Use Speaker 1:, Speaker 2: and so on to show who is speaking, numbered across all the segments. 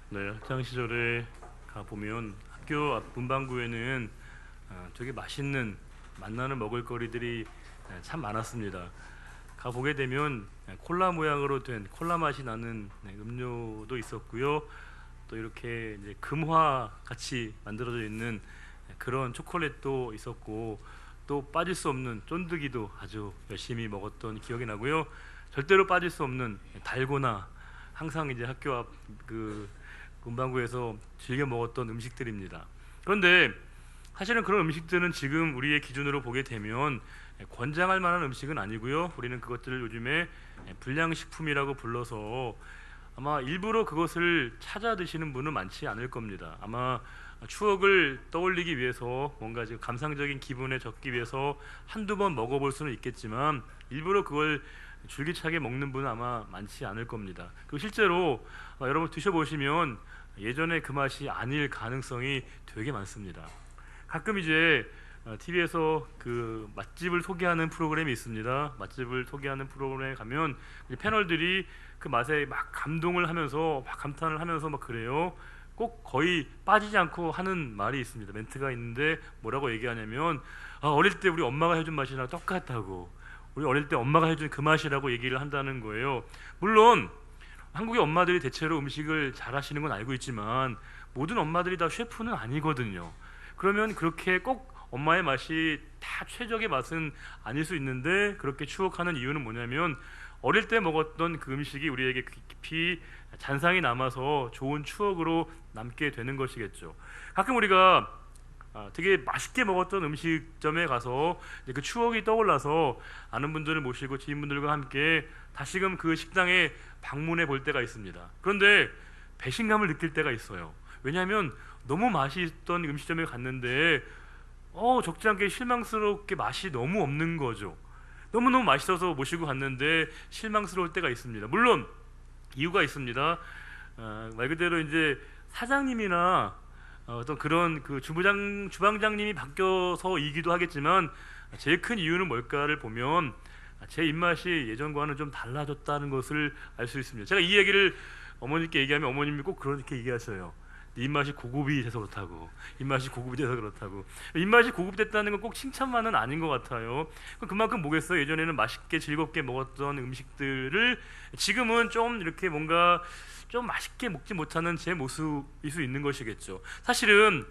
Speaker 1: 네, 학창 시절에 가 보면 학교 앞 문방구에는 되게 맛있는 만나는 먹을거리들이 참 많았습니다. 가 보게 되면 콜라 모양으로 된 콜라 맛이 나는 음료도 있었고요. 또 이렇게 이제 금화 같이 만들어져 있는 그런 초콜릿도 있었고, 또 빠질 수 없는 쫀득이도 아주 열심히 먹었던 기억이 나고요. 절대로 빠질 수 없는 달고나, 항상 이제 학교 앞 그 문방구에서 즐겨 먹었던 음식들입니다. 그런데 사실은 그런 음식들은 지금 우리의 기준으로 보게 되면 권장할 만한 음식은 아니고요. 우리는 그것들을 요즘에 불량식품이라고 불러서 아마 일부러 그것을 찾아 드시는 분은 많지 않을 겁니다. 아마 추억을 떠올리기 위해서 뭔가 지금 감상적인 기분에 적기 위해서 한두 번 먹어볼 수는 있겠지만 일부러 그걸 줄기차게 먹는 분은 아마 많지 않을 겁니다. 그리고 실제로 여러분 드셔보시면 예전에 그 맛이 아닐 가능성이 되게 많습니다. 가끔 이제 TV에서 그 맛집을 소개하는 프로그램이 있습니다. 맛집을 소개하는 프로그램에 가면 패널들이 그 맛에 막 감동을 하면서 막 감탄을 하면서 막 그래요. 꼭 거의 빠지지 않고 하는 말이 있습니다. 멘트가 있는데 뭐라고 얘기하냐면 어릴 때 우리 엄마가 해준 맛이랑 똑같다고, 우리 어릴 때 엄마가 해준 그 맛이라고 얘기를 한다는 거예요. 물론 한국의 엄마들이 대체로 음식을 잘 하시는 건 알고 있지만 모든 엄마들이 다 셰프는 아니거든요. 그러면 그렇게 꼭 엄마의 맛이 다 최적의 맛은 아닐 수 있는데 그렇게 추억하는 이유는 뭐냐면 어릴 때 먹었던 그 음식이 우리에게 깊이 잔상이 남아서 좋은 추억으로 남게 되는 것이겠죠. 가끔 우리가 되게 맛있게 먹었던 음식점에 가서 그 추억이 떠올라서 아는 분들을 모시고 지인분들과 함께 다시금 그 식당에 방문해 볼 때가 있습니다. 그런데 배신감을 느낄 때가 있어요. 왜냐하면 너무 맛있던 음식점에 갔는데 적지 않게 실망스럽게 맛이 너무 없는 거죠. 너무너무 맛있어서 모시고 갔는데 실망스러울 때가 있습니다. 물론 이유가 있습니다. 말 그대로 이제 사장님이나 어떤 그런 그 주방장님이 바뀌어서이기도 하겠지만 제일 큰 이유는 뭘까를 보면 제 입맛이 예전과는 좀 달라졌다는 것을 알 수 있습니다. 제가 이 얘기를 어머니께 얘기하면 어머님이 꼭 그렇게 얘기하셔요. 입맛이 고급이 돼서 그렇다고, 입맛이 고급이 돼서 그렇다고. 입맛이 고급됐다는 건 꼭 칭찬만은 아닌 것 같아요. 그만큼 뭐겠어요. 예전에는 맛있게 즐겁게 먹었던 음식들을 지금은 좀 이렇게 뭔가 좀 맛있게 먹지 못하는 제 모습일 수 있는 것이겠죠. 사실은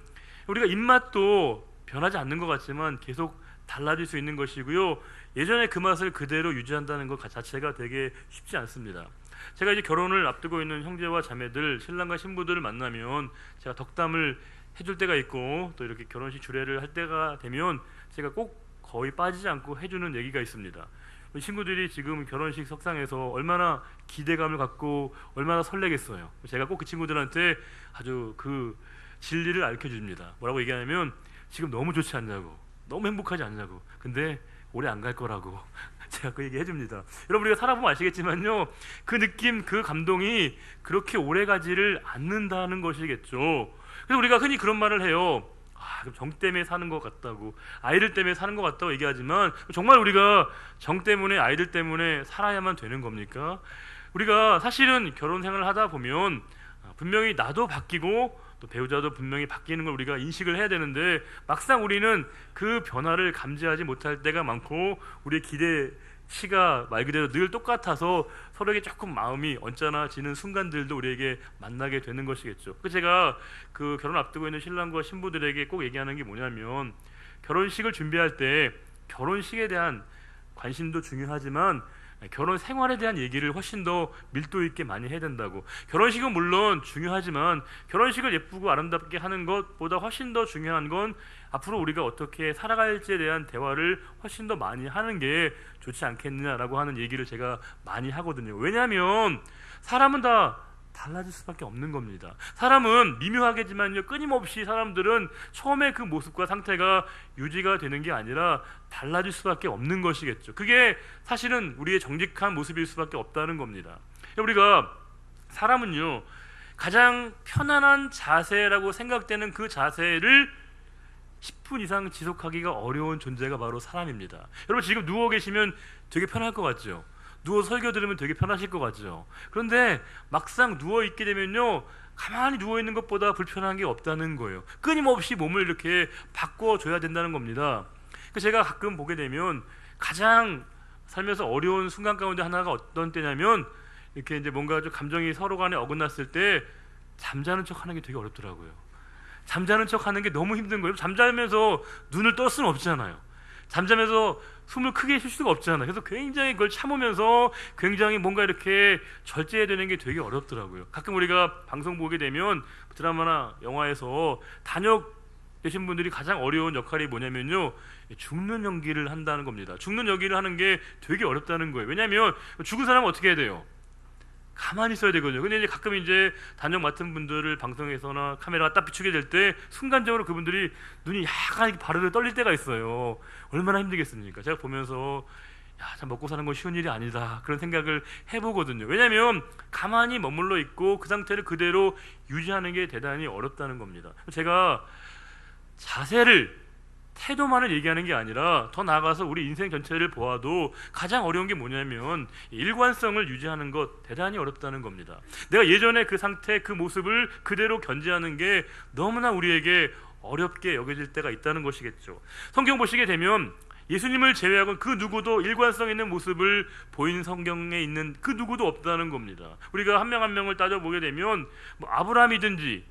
Speaker 1: 우리가 입맛도 변하지 않는 것 같지만 계속 달라질 수 있는 것이고요. 예전에 그 맛을 그대로 유지한다는 것 자체가 되게 쉽지 않습니다. 제가 이제 결혼을 앞두고 있는 형제와 자매들, 신랑과 신부들을 만나면 제가 덕담을 해줄 때가 있고 또 이렇게 결혼식 주례를 할 때가 되면 제가 꼭 거의 빠지지 않고 해주는 얘기가 있습니다. 우리 친구들이 지금 결혼식 석상에서 얼마나 기대감을 갖고 얼마나 설레겠어요. 제가 꼭 그 친구들한테 아주 그 진리를 알려줍니다. 뭐라고 얘기하냐면 지금 너무 좋지 않냐고, 너무 행복하지 않냐고, 근데 오래 안 갈 거라고 제가 그 얘기 해줍니다. 여러분 우리가 살아보면 아시겠지만요, 그 느낌, 그 감동이 그렇게 오래 가지를 않는다는 것이겠죠. 그래서 우리가 흔히 그런 말을 해요. 그럼 정 때문에 사는 것 같다고, 아이들 때문에 사는 것 같다고 얘기하지만 정말 우리가 정 때문에, 아이들 때문에 살아야만 되는 겁니까? 우리가 사실은 결혼 생활을 하다 보면 분명히 나도 바뀌고 또 배우자도 분명히 바뀌는 걸 우리가 인식을 해야 되는데 막상 우리는 그 변화를 감지하지 못할 때가 많고 우리의 기대치가 말 그대로 늘 똑같아서 서로에게 조금 마음이 언짢아지는 순간들도 우리에게 만나게 되는 것이겠죠. 제가 그 결혼 앞두고 있는 신랑과 신부들에게 꼭 얘기하는 게 뭐냐면 결혼식을 준비할 때 결혼식에 대한 관심도 중요하지만 결혼 생활에 대한 얘기를 훨씬 더 밀도 있게 많이 해야 된다고. 결혼식은 물론 중요하지만 결혼식을 예쁘고 아름답게 하는 것보다 훨씬 더 중요한 건 앞으로 우리가 어떻게 살아갈지에 대한 대화를 훨씬 더 많이 하는 게 좋지 않겠느냐라고 하는 얘기를 제가 많이 하거든요. 왜냐하면 사람은 다 달라질 수밖에 없는 겁니다. 사람은 미묘하겠지만요, 끊임없이 사람들은 처음에 그 모습과 상태가 유지가 되는 게 아니라 달라질 수밖에 없는 것이겠죠. 그게 사실은 우리의 정직한 모습일 수밖에 없다는 겁니다. 우리가 사람은요, 가장 편안한 자세라고 생각되는 그 자세를 10분 이상 지속하기가 어려운 존재가 바로 사람입니다. 여러분 지금 누워 계시면 되게 편할 것 같죠? 누워 설교 들으면 되게 편하실 것 같죠. 그런데 막상 누워 있게 되면요, 가만히 누워 있는 것보다 불편한 게 없다는 거예요. 끊임없이 몸을 이렇게 바꿔줘야 된다는 겁니다. 제가 가끔 보게 되면 가장 살면서 어려운 순간 가운데 하나가 어떤 때냐면 이렇게 이제 뭔가 좀 감정이 서로 간에 어긋났을 때 잠자는 척 하는 게 되게 어렵더라고요. 잠자는 척 하는 게 너무 힘든 거예요. 잠자면서 눈을 뜰 수는 없잖아요. 잠자면서 숨을 크게 쉴 수가 없잖아요. 그래서 굉장히 그걸 참으면서 굉장히 뭔가 이렇게 절제해야 되는 게 되게 어렵더라고요. 가끔 우리가 방송 보게 되면 드라마나 영화에서 단역 되신 분들이 가장 어려운 역할이 뭐냐면요, 죽는 연기를 한다는 겁니다. 죽는 연기를 하는 게 되게 어렵다는 거예요. 왜냐하면 죽은 사람은 어떻게 해야 돼요? 가만히 있어야 되거든요. 근데 이제 가끔 이제 단역 맡은 분들을 방송에서나 카메라가 딱 비추게 될 때 순간적으로 그분들이 눈이 약간 바르르 떨릴 때가 있어요. 얼마나 힘들겠습니까? 제가 보면서 참 먹고 사는 건 쉬운 일이 아니다, 그런 생각을 해보거든요. 왜냐하면 가만히 머물러 있고 그 상태를 그대로 유지하는 게 대단히 어렵다는 겁니다. 제가 자세를, 태도만을 얘기하는 게 아니라 더 나아가서 우리 인생 전체를 보아도 가장 어려운 게 뭐냐면 일관성을 유지하는 것, 대단히 어렵다는 겁니다. 내가 예전에 그 상태, 그 모습을 그대로 견지하는 게 너무나 우리에게 어렵게 여겨질 때가 있다는 것이겠죠. 성경 보시게 되면 예수님을 제외하고 그 누구도 일관성 있는 모습을 보이는 성경에 있는 그 누구도 없다는 겁니다. 우리가 한 명 한 명을 따져보게 되면 뭐 아브라함이든지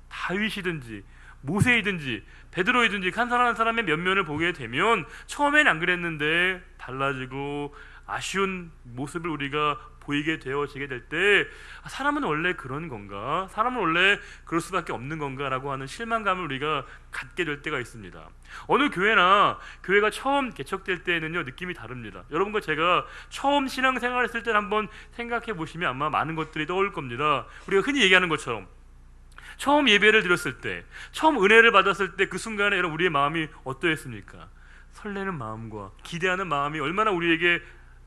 Speaker 1: 다윗이든지 모세이든지 베드로이든지 한 사람 한 사람의 면면을 보게 되면 처음엔 안 그랬는데 달라지고 아쉬운 모습을 우리가 보이게 되어지게 될 때 사람은 원래 그런 건가? 사람은 원래 그럴 수밖에 없는 건가? 라고 하는 실망감을 우리가 갖게 될 때가 있습니다. 어느 교회나 교회가 처음 개척될 때는요, 느낌이 다릅니다. 여러분과 제가 처음 신앙생활 했을 때를 한번 생각해 보시면 아마 많은 것들이 떠올 겁니다. 우리가 흔히 얘기하는 것처럼 처음 예배를 드렸을 때, 처음 은혜를 받았을 때 그 순간에 여러분 우리의 마음이 어떠했습니까? 설레는 마음과 기대하는 마음이 얼마나 우리에게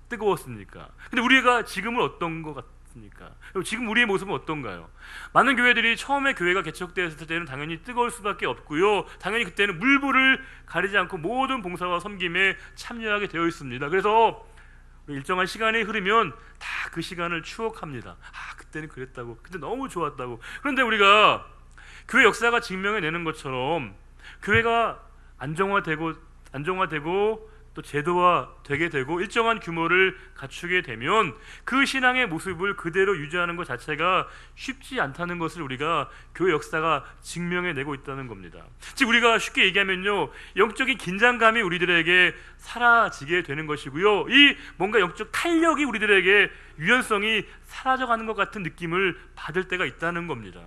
Speaker 1: 뜨거웠습니까? 근데 우리가 지금은 어떤 것 같습니까? 지금 우리의 모습은 어떤가요? 많은 교회들이 처음에 교회가 개척되었을 때는 당연히 뜨거울 수밖에 없고요, 당연히 그때는 물불을 가리지 않고 모든 봉사와 섬김에 참여하게 되어 있습니다. 그래서 일정한 시간이 흐르면 다 그 시간을 추억합니다. 그때는 그랬다고, 그때 너무 좋았다고. 그런데 우리가 교회 역사가 증명해내는 것처럼 교회가 안정화되고 또 제도화되게 되고 일정한 규모를 갖추게 되면 그 신앙의 모습을 그대로 유지하는 것 자체가 쉽지 않다는 것을 우리가 교회 역사가 증명해내고 있다는 겁니다. 즉 우리가 쉽게 얘기하면요, 영적인 긴장감이 우리들에게 사라지게 되는 것이고요, 이 뭔가 영적 탄력이 우리들에게 유연성이 사라져가는 것 같은 느낌을 받을 때가 있다는 겁니다.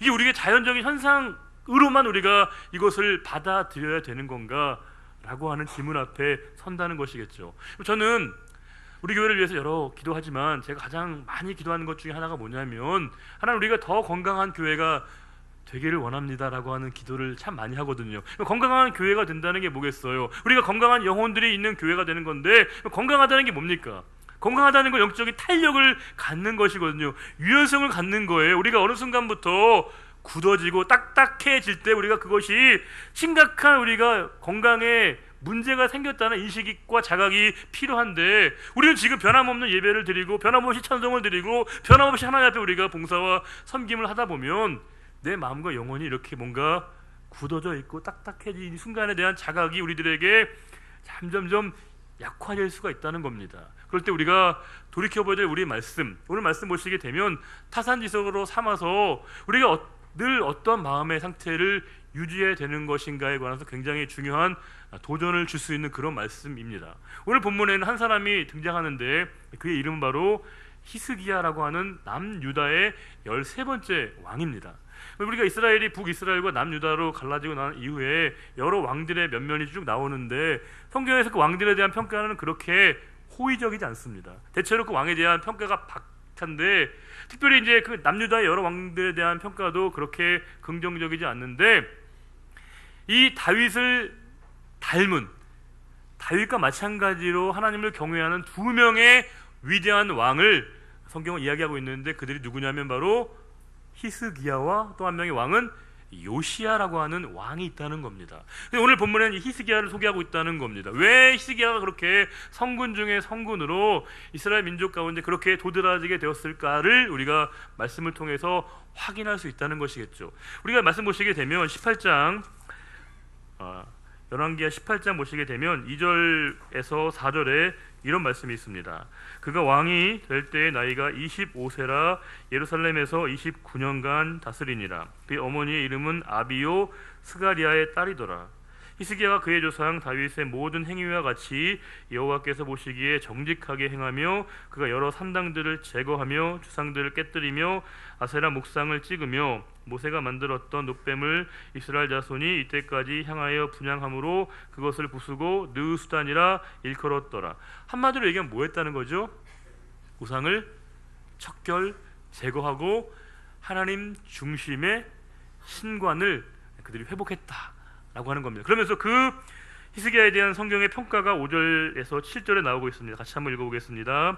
Speaker 1: 이게 우리의 자연적인 현상으로만 우리가 이것을 받아들여야 되는 건가? 라고 하는 질문 앞에 선다는 것이겠죠. 저는 우리 교회를 위해서 여러 기도하지만 제가 가장 많이 기도하는 것 중에 하나가 뭐냐면, 하나님 우리가 더 건강한 교회가 되기를 원합니다라고 하는 기도를 참 많이 하거든요. 건강한 교회가 된다는 게 뭐겠어요? 우리가 건강한 영혼들이 있는 교회가 되는 건데, 건강하다는 게 뭡니까? 건강하다는 건 영적인 탄력을 갖는 것이거든요. 유연성을 갖는 거예요. 우리가 어느 순간부터 굳어지고 딱딱해질 때 우리가 그것이 심각한 우리가 건강에 문제가 생겼다는 인식과 자각이 필요한데, 우리는 지금 변함없는 예배를 드리고 변함없이 찬송을 드리고 변함없이 하나님 앞에 우리가 봉사와 섬김을 하다 보면 내 마음과 영혼이 이렇게 뭔가 굳어져 있고 딱딱해진 순간에 대한 자각이 우리들에게 점점점 약화될 수가 있다는 겁니다. 그럴 때 우리가 돌이켜봐야 될 우리의 말씀, 오늘 말씀 보시게 되면 타산지석으로 삼아서 우리가 늘 어떤 마음의 상태를 유지해야 되는 것인가에 관해서 굉장히 중요한 도전을 줄 수 있는 그런 말씀입니다. 오늘 본문에는 한 사람이 등장하는데 그의 이름은 바로 히스기야라고 하는 남유다의 13번째 왕입니다. 우리가 이스라엘이 북이스라엘과 남유다로 갈라지고 난 이후에 여러 왕들의 면면이 쭉 나오는데 성경에서 그 왕들에 대한 평가는 그렇게 호의적이지 않습니다. 대체로 그 왕에 대한 평가가 박한데, 특별히 이제 그 남유다의 여러 왕들에 대한 평가도 그렇게 긍정적이지 않는데, 이 다윗을 닮은, 다윗과 마찬가지로 하나님을 경외하는 두 명의 위대한 왕을 성경은 이야기하고 있는데 그들이 누구냐면 바로 히스기야와 또 한 명의 왕은 요시야라고 하는 왕이 있다는 겁니다. 오늘 본문에는 히스기야를 소개하고 있다는 겁니다. 왜 히스기야가 그렇게 성군 중에 성군으로 이스라엘 민족 가운데 그렇게 도드라지게 되었을까를 우리가 말씀을 통해서 확인할 수 있다는 것이겠죠. 우리가 말씀 보시게 되면 18장 열왕기하 18장 보시게 되면 2절에서 4절에 이런 말씀이 있습니다. 그가 왕이 될 때의 나이가 25세라 예루살렘에서 29년간 다스리니라. 그의 어머니의 이름은 아비요 스가리아의 딸이더라. 히스기야가 그의 조상 다윗의 모든 행위와 같이 여호와께서 보시기에 정직하게 행하며 그가 여러 산당들을 제거하며 주상들을 깨뜨리며 아세라 묵상을 찍으며 모세가 만들었던 놋뱀을 이스라엘 자손이 이때까지 향하여 분향함으로 그것을 부수고 느수단이라 일컬었더라. 한마디로 얘기하면 뭐 했다는 거죠? 우상을 척결 제거하고 하나님 중심의 신관을 그들이 회복했다 라고 하는 겁니다. 그러면서 그 히스기야에 대한 성경의 평가가 5절에서 7절에 나오고 있습니다. 같이 한번 읽어보겠습니다.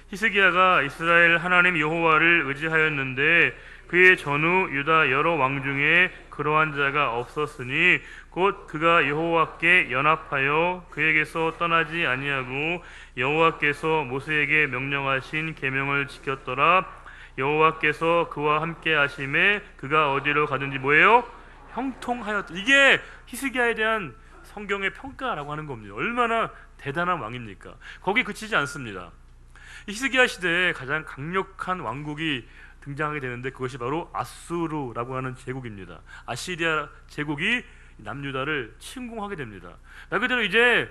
Speaker 1: 히스기야가 이스라엘 하나님 여호와를 의지하였는데 그의 전후 유다 여러 왕 중에 그러한 자가 없었으니 곧 그가 여호와께 연합하여 그에게서 떠나지 아니하고 여호와께서 모세에게 명령하신 계명을 지켰더라. 여호와께서 그와 함께 하심에 그가 어디로 가든지 뭐예요? 형통하였다. 이게 히스기야에 대한 성경의 평가라고 하는 겁니다. 얼마나 대단한 왕입니까? 거기에 그치지 않습니다. 히스기야 시대에 가장 강력한 왕국이 등장하게 되는데 그것이 바로 아수르라고 하는 제국입니다. 아시리아 제국이 남유다를 침공하게 됩니다. 말 그대로 이제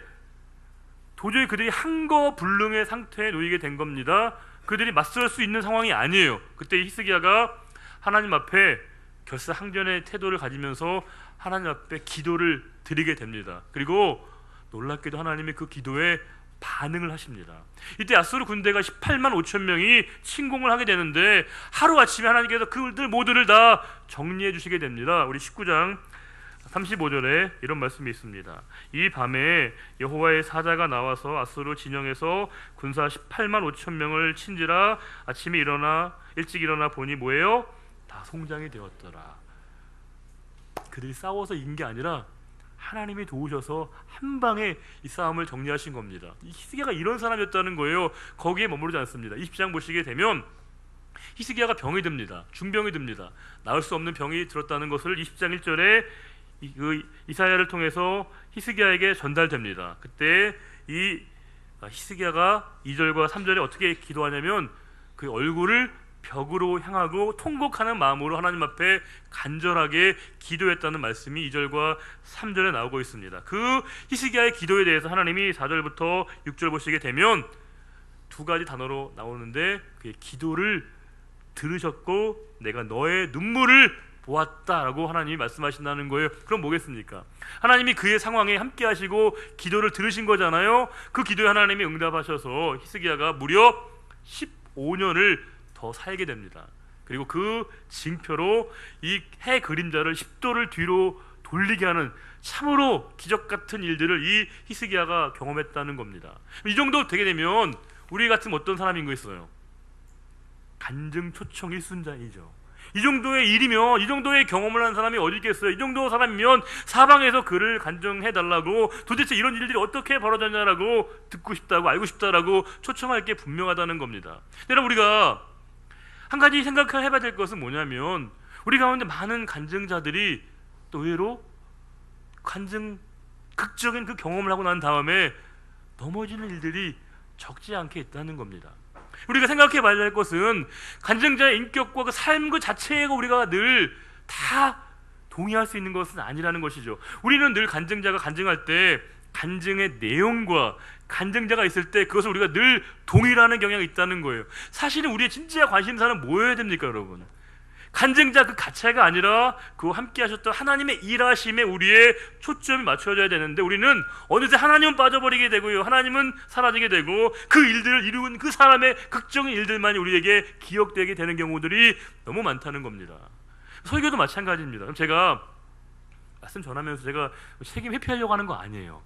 Speaker 1: 도저히 그들이 한거불능의 상태에 놓이게 된 겁니다. 그들이 맞설 수 있는 상황이 아니에요. 그때 히스기야가 하나님 앞에 결사항전의 태도를 가지면서 하나님 앞에 기도를 드리게 됩니다. 그리고 놀랍게도 하나님이 그 기도에 반응을 하십니다. 이때 아수르 군대가 18만 5천 명이 침공을 하게 되는데 하루아침에 하나님께서 그들 모두를 다 정리해 주시게 됩니다. 우리 19장 35절에 이런 말씀이 있습니다. 이 밤에 여호와의 사자가 나와서 아수르 진영에서 군사 18만 5천 명을 친지라. 아침에 일찍 일어나 보니 뭐예요? 다 송장이 되었더라. 그들이 싸워서 이긴 게 아니라 하나님이 도우셔서 한 방에 이 싸움을 정리하신 겁니다. 이 히스기야가 이런 사람이었다는 거예요. 거기에 머무르지 않습니다. 20장 보시게 되면 히스기야가 병이 듭니다. 중병이 듭니다. 나을 수 없는 병이 들었다는 것을 20장 1절에 이사야를 통해서 히스기야에게 전달됩니다. 그때 이 히스기야가 2절과 3절에 어떻게 기도하냐면 그 얼굴을 벽으로 향하고 통곡하는 마음으로 하나님 앞에 간절하게 기도했다는 말씀이 2절과 3절에 나오고 있습니다. 그 히스기야의 기도에 대해서 하나님이 4절부터 6절 보시게 되면 두 가지 단어로 나오는데 그의 기도를 들으셨고 내가 너의 눈물을 보았다라고 하나님이 말씀하신다는 거예요. 그럼 뭐겠습니까? 하나님이 그의 상황에 함께 하시고 기도를 들으신 거잖아요. 그 기도에 하나님이 응답하셔서 히스기야가 무려 15년을 더 살게 됩니다. 그리고 그 징표로 이 해 그림자를 10도를 뒤로 돌리게 하는 참으로 기적 같은 일들을 이 히스기야가 경험했다는 겁니다. 이 정도 되게 되면 우리 같은 어떤 사람인 거 있어요? 간증 초청 일순자이죠. 이 정도의 일이면, 이 정도의 경험을 한 사람이 어디 있겠어요? 이 정도 사람이면 사방에서 그를 간증해달라고, 도대체 이런 일들이 어떻게 벌어졌냐라고 듣고 싶다고, 알고 싶다라고 초청할 게 분명하다는 겁니다. 여러분, 우리가 한 가지 생각을 해봐야 될 것은 뭐냐면 우리 가운데 많은 간증자들이 또 의외로 극적인 그 경험을 하고 난 다음에 넘어지는 일들이 적지 않게 있다는 겁니다. 우리가 생각해 봐야 될 것은 간증자의 인격과 그 삶 그 자체에 우리가 늘 다 동의할 수 있는 것은 아니라는 것이죠. 우리는 늘 간증자가 간증할 때 간증의 내용과 간증자가 있을 때 그것을 우리가 늘 동일하는 경향이 있다는 거예요. 사실은 우리의 진짜 관심사는 뭐여야 됩니까, 여러분? 간증자 그 자체가 아니라 그와 함께 하셨던 하나님의 일하심에 우리의 초점이 맞춰져야 되는데 우리는 어느새 하나님은 빠져버리게 되고요, 하나님은 사라지게 되고 그 일들을 이룬 그 사람의 극적인 일들만이 우리에게 기억되게 되는 경우들이 너무 많다는 겁니다. 설교도 마찬가지입니다. 그럼 제가 말씀 전하면서 제가 책임 회피하려고 하는 거 아니에요.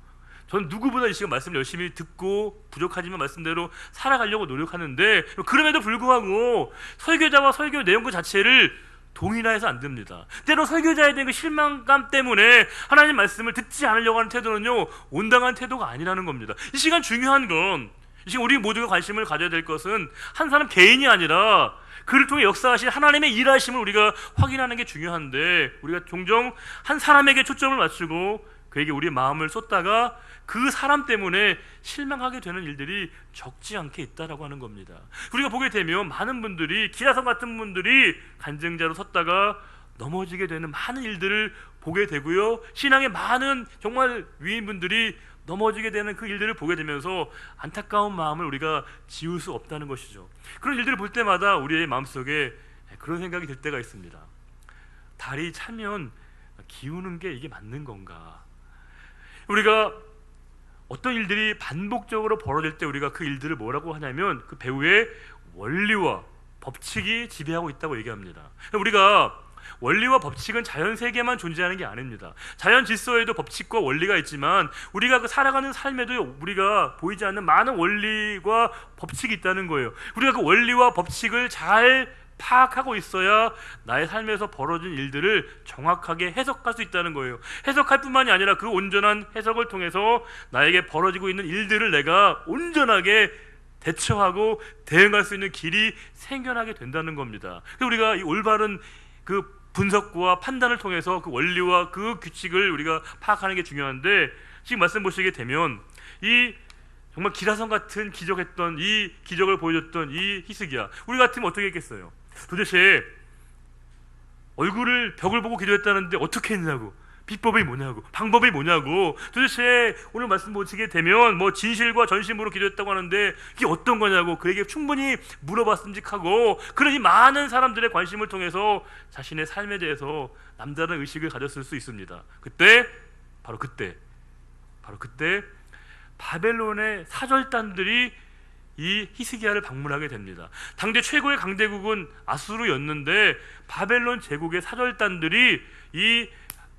Speaker 1: 저는 누구보다 이 시간 말씀을 열심히 듣고 부족하지만 말씀대로 살아가려고 노력하는데 그럼에도 불구하고 설교자와 설교 내용 그 자체를 동의나 해서 안 됩니다. 때로 설교자에 대한 그 실망감 때문에 하나님 말씀을 듣지 않으려고 하는 태도는요, 온당한 태도가 아니라는 겁니다. 이 시간 중요한 건, 이 시간 우리 모두가 관심을 가져야 될 것은 한 사람 개인이 아니라 그를 통해 역사하신 하나님의 일하심을 우리가 확인하는 게 중요한데, 우리가 종종 한 사람에게 초점을 맞추고 그에게 우리의 마음을 쏟다가 그 사람 때문에 실망하게 되는 일들이 적지 않게 있다라고 하는 겁니다. 우리가 보게 되면 많은 분들이, 기라성 같은 분들이 간증자로 섰다가 넘어지게 되는 많은 일들을 보게 되고요, 신앙의 많은 정말 위인분들이 넘어지게 되는 그 일들을 보게 되면서 안타까운 마음을 우리가 지울 수 없다는 것이죠. 그런 일들을 볼 때마다 우리의 마음속에 그런 생각이 들 때가 있습니다. 달이 차면 기우는 게 이게 맞는 건가? 우리가 어떤 일들이 반복적으로 벌어질 때 우리가 그 일들을 뭐라고 하냐면 그 배후에 원리와 법칙이 지배하고 있다고 얘기합니다. 우리가 원리와 법칙은 자연 세계만 존재하는 게 아닙니다. 자연 질서에도 법칙과 원리가 있지만 우리가 그 살아가는 삶에도 우리가 보이지 않는 많은 원리와 법칙이 있다는 거예요. 우리가 그 원리와 법칙을 잘 파악하고 있어야 나의 삶에서 벌어진 일들을 정확하게 해석할 수 있다는 거예요. 해석할 뿐만이 아니라 그 온전한 해석을 통해서 나에게 벌어지고 있는 일들을 내가 온전하게 대처하고 대응할 수 있는 길이 생겨나게 된다는 겁니다. 우리가 이 올바른 그 분석과 판단을 통해서 그 원리와 그 규칙을 우리가 파악하는 게 중요한데, 지금 말씀 보시게 되면 이 정말 기라성 같은 기적했던 이 기적을 보여줬던 이 히스기야, 우리 같으면 어떻게 했겠어요? 도대체 얼굴을 벽을 보고 기도했다는데 어떻게 했냐고, 비법이 뭐냐고, 방법이 뭐냐고, 도대체 오늘 말씀 보시게 되면 뭐 진실과 전심으로 기도했다고 하는데 이게 어떤 거냐고 그에게 충분히 물어봤음직하고, 그러니 많은 사람들의 관심을 통해서 자신의 삶에 대해서 남다른 의식을 가졌을 수 있습니다. 바로 그때 바벨론의 사절단들이 이 히스기야를 방문하게 됩니다. 당대 최고의 강대국은 아수르였는데 바벨론 제국의 사절단들이 이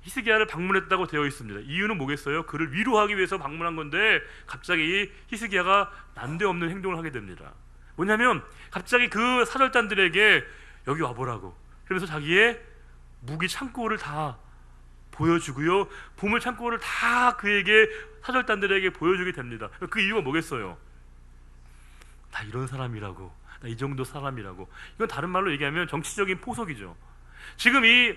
Speaker 1: 히스기야를 방문했다고 되어 있습니다. 이유는 뭐겠어요? 그를 위로하기 위해서 방문한 건데 갑자기 이 히스기야가 난데없는 행동을 하게 됩니다. 뭐냐면 갑자기 그 사절단들에게 여기 와보라고, 그러면서 자기의 무기 창고를 다 보여주고요, 보물 창고를 다 그에게, 사절단들에게 보여주게 됩니다. 그 이유가 뭐겠어요? 나 이런 사람이라고, 나 이 정도 사람이라고. 이건 다른 말로 얘기하면 정치적인 포석이죠. 지금 이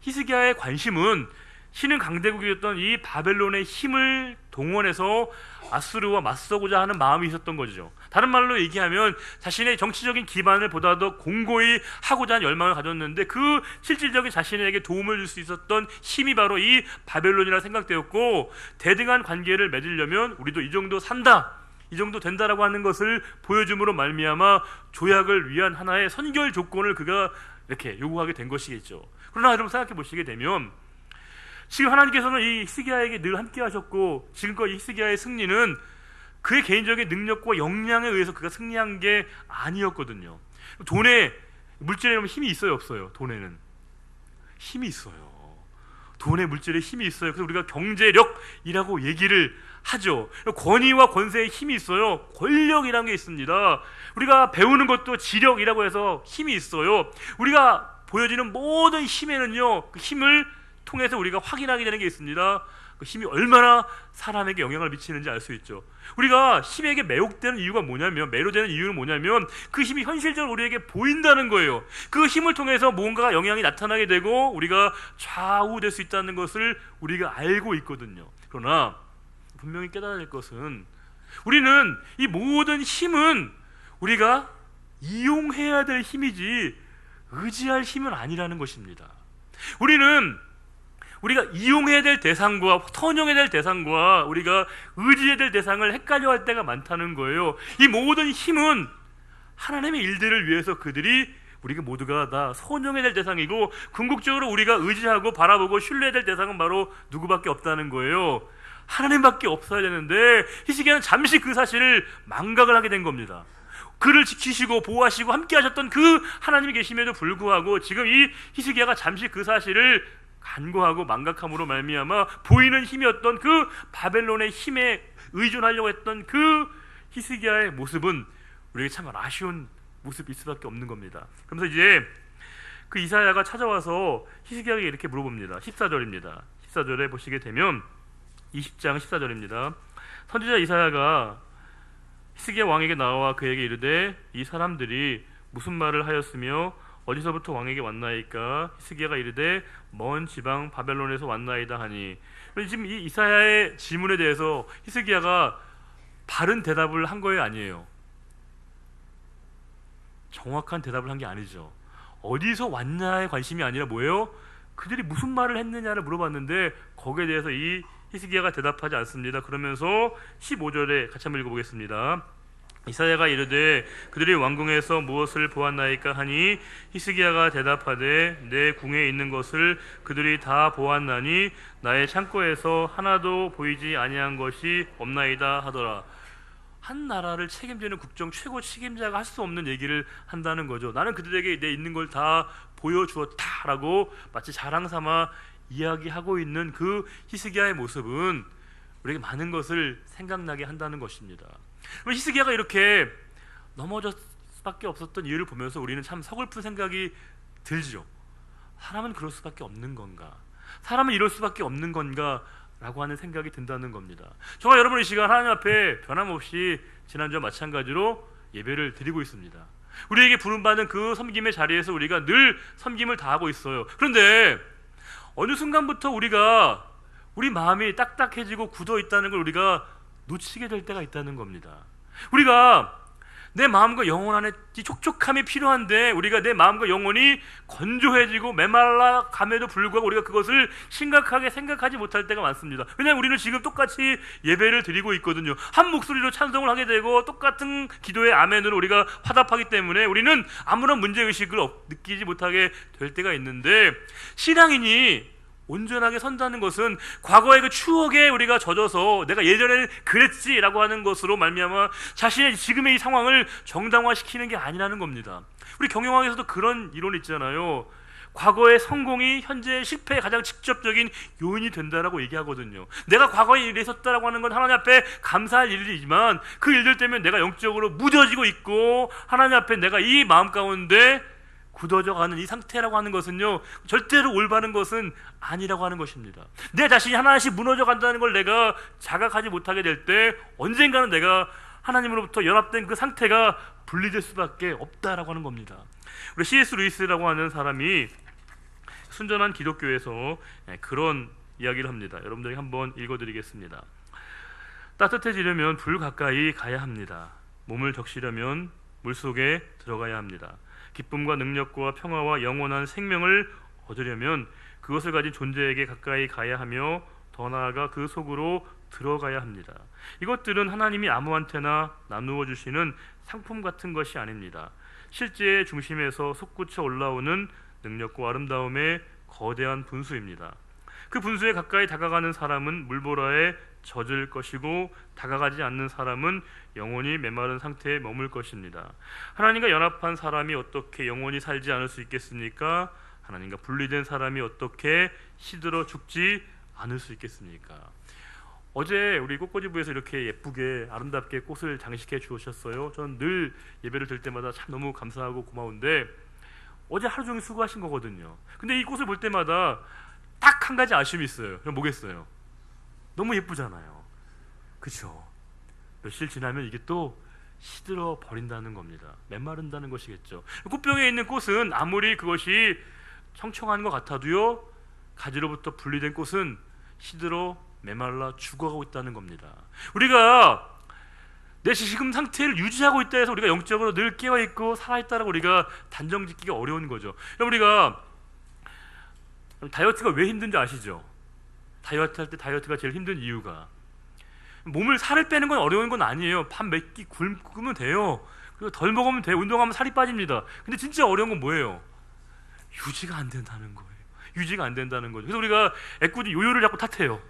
Speaker 1: 히스기야의 관심은 신흥 강대국이었던 이 바벨론의 힘을 동원해서 아수르와 맞서고자 하는 마음이 있었던 거죠. 다른 말로 얘기하면 자신의 정치적인 기반을 보다 더 공고히 하고자 하는 열망을 가졌는데, 그 실질적인 자신에게 도움을 줄 수 있었던 힘이 바로 이 바벨론이라 생각되었고, 대등한 관계를 맺으려면 우리도 이 정도 산다, 이 정도 된다라고 하는 것을 보여줌으로 말미암아 조약을 위한 하나의 선결 조건을 그가 이렇게 요구하게 된 것이겠죠. 그러나 여러분 생각해 보시게 되면 지금 하나님께서는 이 히스기야에게 늘 함께 하셨고, 지금껏 이 히스기야의 승리는 그의 개인적인 능력과 역량에 의해서 그가 승리한 게 아니었거든요. 돈에, 물질에 힘이 있어요, 없어요? 돈에는 힘이 있어요. 돈에, 물질에 힘이 있어요. 그래서 우리가 경제력이라고 얘기를 하죠. 권위와 권세에 힘이 있어요. 권력이라는 게 있습니다. 우리가 배우는 것도 지력이라고 해서 힘이 있어요. 우리가 보여지는 모든 힘에는요, 그 힘을 통해서 우리가 확인하게 되는 게 있습니다. 그 힘이 얼마나 사람에게 영향을 미치는지 알 수 있죠. 우리가 힘에게 매혹되는 이유가 뭐냐면, 매료되는 이유는 뭐냐면 그 힘이 현실적으로 우리에게 보인다는 거예요. 그 힘을 통해서 뭔가 영향이 나타나게 되고 우리가 좌우될 수 있다는 것을 우리가 알고 있거든요. 그러나 분명히 깨달아야 될 것은, 우리는 이 모든 힘은 우리가 이용해야 될 힘이지 의지할 힘은 아니라는 것입니다. 우리가 이용해야 될 대상과 선용해야 될 대상과 우리가 의지해야 될 대상을 헷갈려 할 때가 많다는 거예요. 이 모든 힘은 하나님의 일들을 위해서 그들이, 우리가 모두가 다 선용해야 될 대상이고, 궁극적으로 우리가 의지하고 바라보고 신뢰해야 될 대상은 바로 누구밖에 없다는 거예요. 하나님밖에 없어야 되는데 히스기야는 잠시 그 사실을 망각을 하게 된 겁니다. 그를 지키시고 보호하시고 함께 하셨던 그 하나님이 계심에도 불구하고 지금 이 히스기야가 잠시 그 사실을 간과하고 망각함으로 말미암아 보이는 힘이었던 그 바벨론의 힘에 의존하려고 했던 그 히스기야의 모습은 우리에게 참 아쉬운 모습일 수밖에 없는 겁니다. 그러면서 이제 그 이사야가 찾아와서 히스기야에게 이렇게 물어봅니다. 14절입니다. 14절에 보시게 되면 20장 14절입니다. 선지자 이사야가 히스기야 왕에게 나와 그에게 이르되 이 사람들이 무슨 말을 하였으며 어디서부터 왕에게 왔나이까? 히스기야가 이르되 먼 지방 바벨론에서 왔나이다 하니, 지금 이 이사야의 질문에 대해서 히스기야가 바른 대답을 한 거예요, 아니에요? 정확한 대답을 한 게 아니죠. 어디서 왔냐에 관심이 아니라 뭐예요? 그들이 무슨 말을 했느냐를 물어봤는데 거기에 대해서 이 히스기야가 대답하지 않습니다. 그러면서 15절에 같이 한번 읽어보겠습니다. 이사야가 이르되 그들이 왕궁에서 무엇을 보았나이까 하니 히스기야가 대답하되 내 궁에 있는 것을 그들이 다 보았나니 나의 창고에서 하나도 보이지 아니한 것이 없나이다 하더라. 한 나라를 책임지는 국정 최고 책임자가 할 수 없는 얘기를 한다는 거죠. 나는 그들에게 내 있는 걸 다 보여주었다라고 마치 자랑 삼아 이야기하고 있는 그 히스기야의 모습은 우리에게 많은 것을 생각나게 한다는 것입니다. 히스기야가 이렇게 넘어질 수밖에 없었던 이유를 보면서 우리는 참 서글픈 생각이 들죠. 사람은 그럴 수밖에 없는 건가? 사람은 이럴 수밖에 없는 건가? 라고 하는 생각이 든다는 겁니다. 저와 여러분 이 시간 하나님 앞에 변함없이 지난주와 마찬가지로 예배를 드리고 있습니다. 우리에게 부름받은 그 섬김의 자리에서 우리가 늘 섬김을 다하고 있어요. 그런데 어느 순간부터 우리 마음이 딱딱해지고 굳어 있다는 걸 우리가 놓치게 될 때가 있다는 겁니다. 우리가 내 마음과 영혼 안에 촉촉함이 필요한데 우리가 내 마음과 영혼이 건조해지고 메말라 감에도 불구하고 우리가 그것을 심각하게 생각하지 못할 때가 많습니다. 왜냐하면 우리는 지금 똑같이 예배를 드리고 있거든요. 한 목소리로 찬송을 하게 되고 똑같은 기도의 아멘으로 우리가 화답하기 때문에 우리는 아무런 문제의식을 느끼지 못하게 될 때가 있는데, 신앙인이 온전하게 선다는 것은 과거의 그 추억에 우리가 젖어서 내가 예전에는 그랬지라고 하는 것으로 말미암아 자신의 지금의 이 상황을 정당화시키는 게 아니라는 겁니다. 우리 경영학에서도 그런 이론이 있잖아요. 과거의 성공이 현재의 실패의 가장 직접적인 요인이 된다라고 얘기하거든요. 내가 과거에 이랬었다라고 하는 건 하나님 앞에 감사할 일이지만 그 일들 때문에 내가 영적으로 무뎌지고 있고 하나님 앞에 내가 이 마음 가운데 굳어져가는 이 상태라고 하는 것은요, 절대로 올바른 것은 아니라고 하는 것입니다. 내 자신이 하나씩 무너져 간다는 걸 내가 자각하지 못하게 될 때 언젠가는 내가 하나님으로부터 연합된 그 상태가 분리될 수밖에 없다라고 하는 겁니다. 우리 C.S. 루이스라고 하는 사람이 순전한 기독교에서 그런 이야기를 합니다. 여러분들에게 한번 읽어드리겠습니다. 따뜻해지려면 불 가까이 가야 합니다. 몸을 적시려면 물속에 들어가야 합니다. 기쁨과 능력과 평화와 영원한 생명을 얻으려면 그것을 가진 존재에게 가까이 가야 하며 더 나아가 그 속으로 들어가야 합니다. 이것들은 하나님이 아무한테나 나누어 주시는 상품 같은 것이 아닙니다. 실제의 중심에서 솟구쳐 올라오는 능력과 아름다움의 거대한 분수입니다. 그 분수에 가까이 다가가는 사람은 물보라에 젖을 것이고 다가가지 않는 사람은 영원히 메마른 상태에 머물 것입니다. 하나님과 연합한 사람이 어떻게 영원히 살지 않을 수 있겠습니까? 하나님과 분리된 사람이 어떻게 시들어 죽지 않을 수 있겠습니까? 어제 우리 꽃꽂이부에서 이렇게 예쁘게 아름답게 꽃을 장식해 주셨어요. 저는 늘 예배를 드릴 때마다 참 너무 감사하고 고마운데 어제 하루 종일 수고하신 거거든요. 근데 이 꽃을 볼 때마다 딱 한 가지 아쉬움이 있어요. 그럼 뭐겠어요? 너무 예쁘잖아요. 그렇죠? 며칠 지나면 이게 또 시들어 버린다는 겁니다. 메마른다는 것이겠죠. 꽃병에 있는 꽃은 아무리 그것이 청청한 것 같아도요, 가지로부터 분리된 꽃은 시들어 메말라 죽어가고 있다는 겁니다. 우리가 내 지금 상태를 유지하고 있다 해서 우리가 영적으로 늘 깨어있고 살아있다라고 우리가 단정짓기가 어려운 거죠. 우리가 다이어트가 왜 힘든지 아시죠? 다이어트 할 때 다이어트가 제일 힘든 이유가 살을 빼는 건 어려운 건 아니에요. 밥 몇 끼 굶으면 돼요. 그리고 덜 먹으면 돼요. 운동하면 살이 빠집니다. 근데 진짜 어려운 건 뭐예요? 유지가 안 된다는 거예요. 유지가 안 된다는 거죠. 그래서 우리가 애꿎이 요요를 자꾸 탓해요.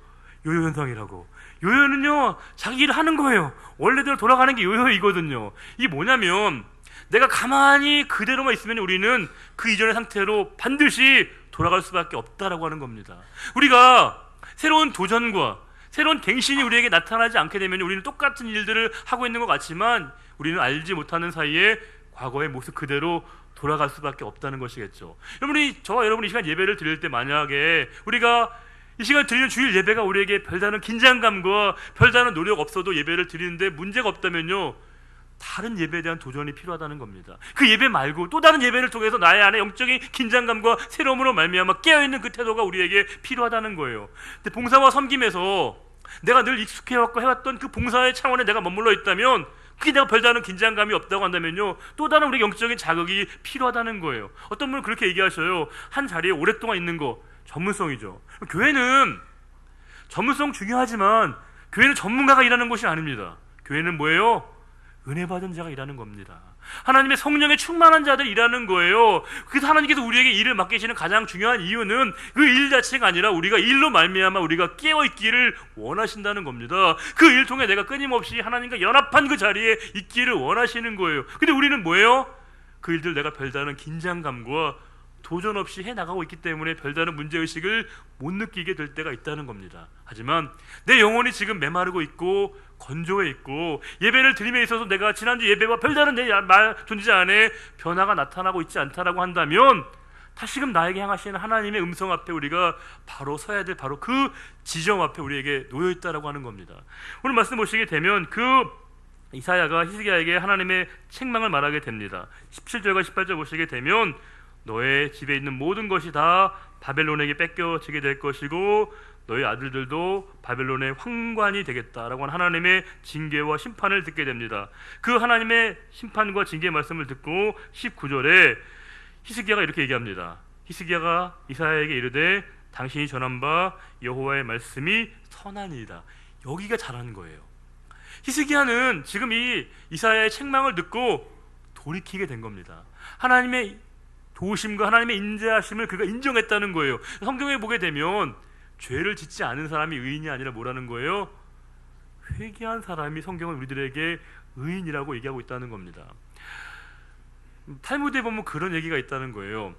Speaker 1: 요요 현상이라고. 요요는요, 자기 일을 하는 거예요. 원래대로 돌아가는 게 요요이거든요. 이게 뭐냐면 내가 가만히 그대로만 있으면 우리는 그 이전의 상태로 반드시 돌아갈 수밖에 없다라고 하는 겁니다. 우리가 새로운 도전과 새로운 갱신이 우리에게 나타나지 않게 되면 우리는 똑같은 일들을 하고 있는 것 같지만 우리는 알지 못하는 사이에 과거의 모습 그대로 돌아갈 수밖에 없다는 것이겠죠. 여러분이 저와 여러분이 이 시간 예배를 드릴 때 만약에 우리가 이 시간 드리는 주일 예배가 우리에게 별다른 긴장감과 별다른 노력 없어도 예배를 드리는데 문제가 없다면요, 다른 예배에 대한 도전이 필요하다는 겁니다. 그 예배 말고 또 다른 예배를 통해서 나의 안에 영적인 긴장감과 새로움으로 말미암아 깨어있는 그 태도가 우리에게 필요하다는 거예요. 근데 봉사와 섬김에서 내가 늘 익숙해왔고 해왔던 그 봉사의 차원에 내가 머물러 있다면, 그게 내가 별다른 긴장감이 없다고 한다면요, 또 다른 우리 영적인 자극이 필요하다는 거예요. 어떤 분은 그렇게 얘기하셔요. 한 자리에 오랫동안 있는 거 전문성이죠. 교회는 전문성 중요하지만 교회는 전문가가 일하는 곳이 아닙니다. 교회는 뭐예요? 은혜 받은 자가 일하는 겁니다. 하나님의 성령에 충만한 자들 일하는 거예요. 그래서 하나님께서 우리에게 일을 맡기시는 가장 중요한 이유는 그 일 자체가 아니라 우리가 일로 말미암아 우리가 깨어있기를 원하신다는 겁니다. 그 일 통해 내가 끊임없이 하나님과 연합한 그 자리에 있기를 원하시는 거예요. 근데 우리는 뭐예요? 그 일들 내가 별다른 긴장감과 도전 없이 해나가고 있기 때문에 별다른 문제의식을 못 느끼게 될 때가 있다는 겁니다. 하지만 내 영혼이 지금 메마르고 있고 건조해 있고 예배를 드림에 있어서 내가 지난주 예배와 별다른 내 존재 안에 변화가 나타나고 있지 않다라고 한다면, 다시금 나에게 향하시는 하나님의 음성 앞에 우리가 바로 서야 될 바로 그 지점 앞에 우리에게 놓여 있다라고 하는 겁니다. 오늘 말씀 보시게 되면 그 이사야가 히스기야에게 하나님의 책망을 말하게 됩니다. 17절과 18절 보시게 되면 너의 집에 있는 모든 것이 다 바벨론에게 뺏겨지게 될 것이고 너희 아들들도 바벨론의 황관이 되겠다라고 하는 하나님의 징계와 심판을 듣게 됩니다. 그 하나님의 심판과 징계의 말씀을 듣고 19절에 히스기야가 이렇게 얘기합니다. 히스기야가 이사야에게 이르되 당신이 전한 바 여호와의 말씀이 선하니이다. 여기가 잘하는 거예요. 히스기야는 지금 이 이사야의 책망을 듣고 돌이키게 된 겁니다. 하나님의 도우심과 하나님의 인자하심을 그가 인정했다는 거예요. 성경에 보게 되면 죄를 짓지 않은 사람이 의인이 아니라 뭐라는 거예요? 회개한 사람이 성경은 우리들에게 의인이라고 얘기하고 있다는 겁니다. 탈무드에 보면 그런 얘기가 있다는 거예요.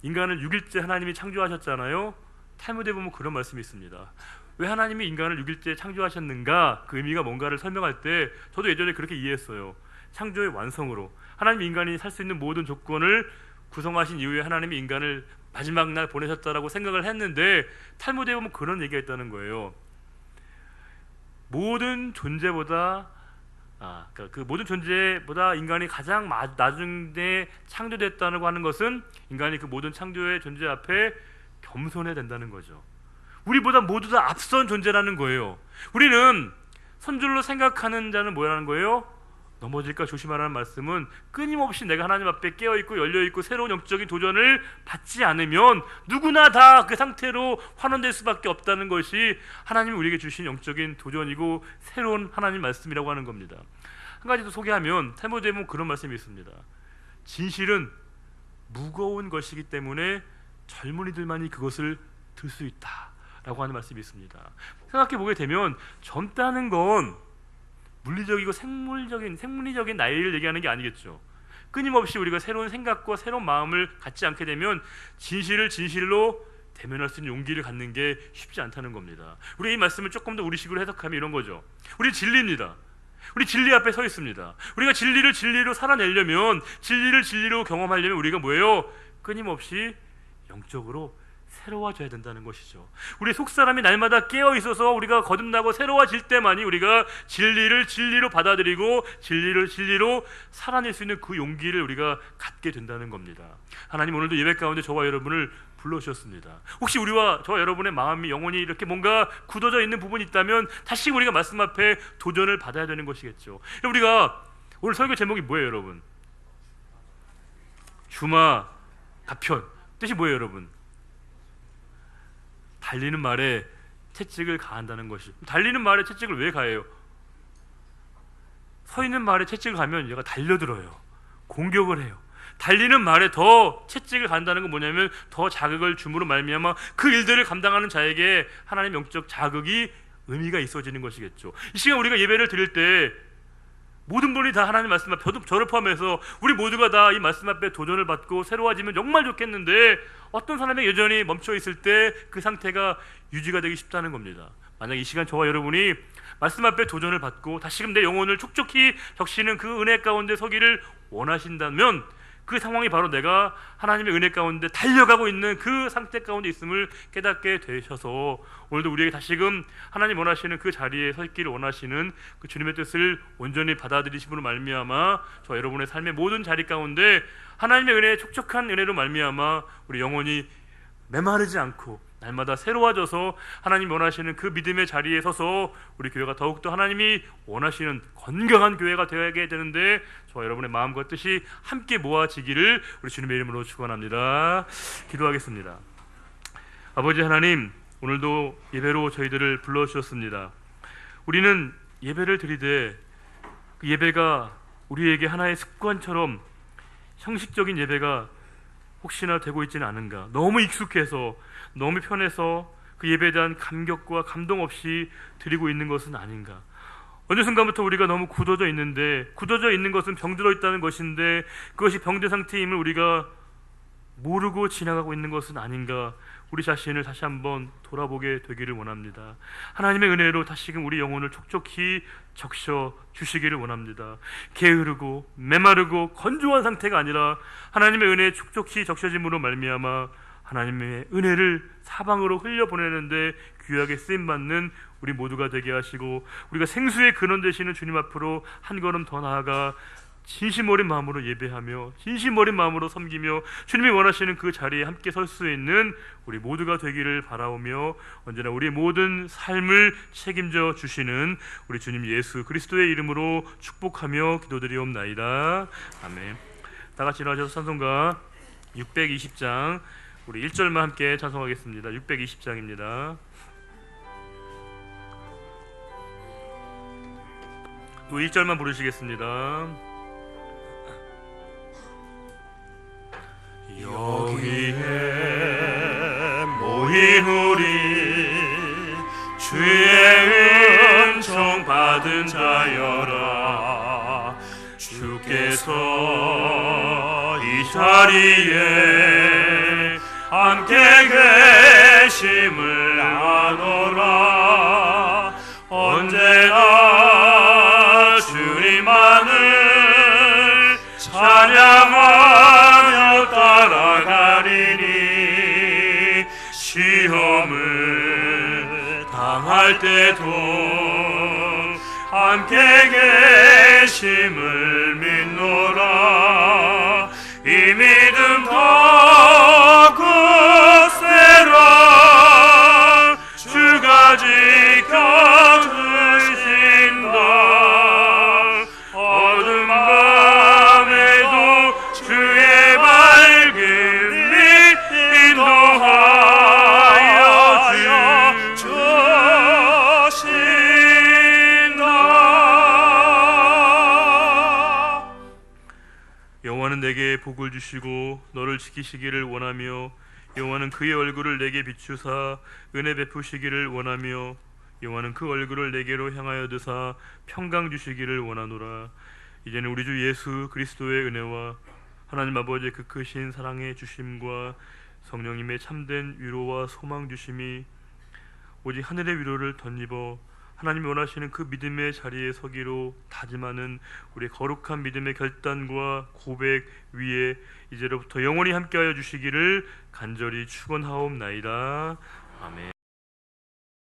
Speaker 1: 인간을 6일째 하나님이 창조하셨잖아요. 탈무드에 보면 그런 말씀이 있습니다. 왜 하나님이 인간을 6일째 창조하셨는가, 그 의미가 뭔가를 설명할 때 저도 예전에 그렇게 이해했어요. 창조의 완성으로 하나님이 인간이 살 수 있는 모든 조건을 구성하신 이후에 하나님이 인간을 마지막 날 보내셨다라고 생각을 했는데, 탈무드에 보면 그런 얘기가 있다는 거예요. 모든 존재보다 그 모든 존재보다 인간이 가장 나중에 창조됐다고 하는 것은 인간이 그 모든 창조의 존재 앞에 겸손해야 된다는 거죠. 우리보다 모두 다 앞선 존재라는 거예요. 우리는 선줄로 생각하는 자는 뭐라는 거예요? 넘어질까 조심하라는 말씀은 끊임없이 내가 하나님 앞에 깨어있고 열려있고 새로운 영적인 도전을 받지 않으면 누구나 다 그 상태로 환원될 수밖에 없다는 것이 하나님이 우리에게 주신 영적인 도전이고 새로운 하나님 말씀이라고 하는 겁니다. 한 가지 더 소개하면 탈무드에 보면 그런 말씀이 있습니다. 진실은 무거운 것이기 때문에 젊은이들만이 그것을 들 수 있다라고 하는 말씀이 있습니다. 생각해 보게 되면 젊다는 건 물리적이고 생물리적인 나이를 얘기하는 게 아니겠죠. 끊임없이 우리가 새로운 생각과 새로운 마음을 갖지 않게 되면 진실을 진실로 대면할 수 있는 용기를 갖는 게 쉽지 않다는 겁니다. 우리 이 말씀을 조금 더 우리식으로 해석하면 이런 거죠. 우리 진리입니다. 우리 진리 앞에 서 있습니다. 우리가 진리를 진리로 살아내려면, 진리를 진리로 경험하려면 우리가 뭐예요? 끊임없이 영적으로 새로워져야 된다는 것이죠. 우리 속사람이 날마다 깨어 있어서 우리가 거듭나고 새로워질 때만이 우리가 진리를 진리로 받아들이고 진리를 진리로 살아낼 수 있는 그 용기를 우리가 갖게 된다는 겁니다. 하나님 오늘도 예배 가운데 저와 여러분을 불러주셨습니다. 혹시 우리와 저와 여러분의 마음이 영혼이 이렇게 뭔가 굳어져 있는 부분이 있다면 다시 우리가 말씀 앞에 도전을 받아야 되는 것이겠죠. 우리가 오늘 설교 제목이 뭐예요, 여러분? 주마 가편. 뜻이 뭐예요, 여러분? 달리는 말에 채찍을 가한다는 것이. 달리는 말에 채찍을 왜 가해요? 서 있는 말에 채찍을 가면 얘가 달려들어요. 공격을 해요. 달리는 말에 더 채찍을 간다는 건 뭐냐면 더 자극을 줌으로 말미암아 그 일들을 감당하는 자에게 하나님의 영적 자극이 의미가 있어지는 것이겠죠. 이 시간 우리가 예배를 드릴 때 모든 분이 다 하나님 말씀 앞에, 저를 포함해서 우리 모두가 다 이 말씀 앞에 도전을 받고 새로워지면 정말 좋겠는데, 어떤 사람이 여전히 멈춰 있을 때 그 상태가 유지가 되기 쉽다는 겁니다. 만약 이 시간 저와 여러분이 말씀 앞에 도전을 받고 다시금 내 영혼을 촉촉히 적시는 그 은혜 가운데 서기를 원하신다면, 그 상황이 바로 내가 하나님의 은혜 가운데 달려가고 있는 그 상태 가운데 있음을 깨닫게 되셔서 오늘도 우리에게 다시금 하나님 원하시는 그 자리에 서 있기를 원하시는 그 주님의 뜻을 온전히 받아들이심으로 말미암아 저 여러분의 삶의 모든 자리 가운데 하나님의 은혜의 촉촉한 은혜로 말미암아 우리 영혼이 메마르지 않고 날마다 새로워져서 하나님 원하시는 그 믿음의 자리에 서서 우리 교회가 더욱더 하나님이 원하시는 건강한 교회가 되어야 되는데 저와 여러분의 마음과 뜻이 함께 모아지기를 우리 주님의 이름으로 축원합니다. 기도하겠습니다. 아버지 하나님, 오늘도 예배로 저희들을 불러주셨습니다. 우리는 예배를 드리되 그 예배가 우리에게 하나의 습관처럼 형식적인 예배가 혹시나 되고 있지는 않은가, 너무 익숙해서 너무 편해서 그 예배에 대한 감격과 감동 없이 드리고 있는 것은 아닌가. 어느 순간부터 우리가 너무 굳어져 있는데, 굳어져 있는 것은 병들어 있다는 것인데 그것이 병든 상태임을 우리가 모르고 지나가고 있는 것은 아닌가. 우리 자신을 다시 한번 돌아보게 되기를 원합니다. 하나님의 은혜로 다시금 우리 영혼을 촉촉히 적셔 주시기를 원합니다. 게으르고 메마르고 건조한 상태가 아니라 하나님의 은혜에 촉촉히 적셔짐으로 말미암아 하나님의 은혜를 사방으로 흘려보내는데 귀하게 쓰임받는 우리 모두가 되게 하시고, 우리가 생수의 근원 되시는 주님 앞으로 한 걸음 더 나아가 진심 어린 마음으로 예배하며 진심 어린 마음으로 섬기며 주님이 원하시는 그 자리에 함께 설 수 있는 우리 모두가 되기를 바라오며, 언제나 우리의 모든 삶을 책임져 주시는 우리 주님 예수 그리스도의 이름으로 축복하며 기도드리옵나이다. 아멘. 다 같이 일어나셔서 찬송가 620장 우리 1절만 함께 찬송하겠습니다. 620장입니다. 또 1절만 부르시겠습니다.
Speaker 2: 여기에 모인 우리 주의 은총 받은 자여라. 주께서 이 자리에 함께 계심을 아노라. 언제나 주님만을 찬양하며 따라가리니 시험을 당할 때도 함께 계심을 믿노라. 이 믿음 더 굳세라. 주가 지켜주신다. 어둠 밤에도 주의 밝은 빛 인도하여 주신다.
Speaker 1: 여호와는 내게 복을 주시고 너를 지키시기를 원하며, 여호와는 그의 얼굴을 내게 비추사 은혜 베푸시기를 원하며, 여호와는 그 얼굴을 내게로 향하여 드사 평강 주시기를 원하노라. 이제는 우리 주 예수 그리스도의 은혜와 하나님 아버지의 그 크신 사랑의 주심과 성령님의 참된 위로와 소망 주심이 오직 하늘의 위로를 덧입어 하나님이 원하시는 그 믿음의 자리에 서기로 다짐하는 우리 거룩한 믿음의 결단과 고백 위에 이제로부터 영원히 함께하여 주시기를 간절히 축원하옵나이다. 아멘.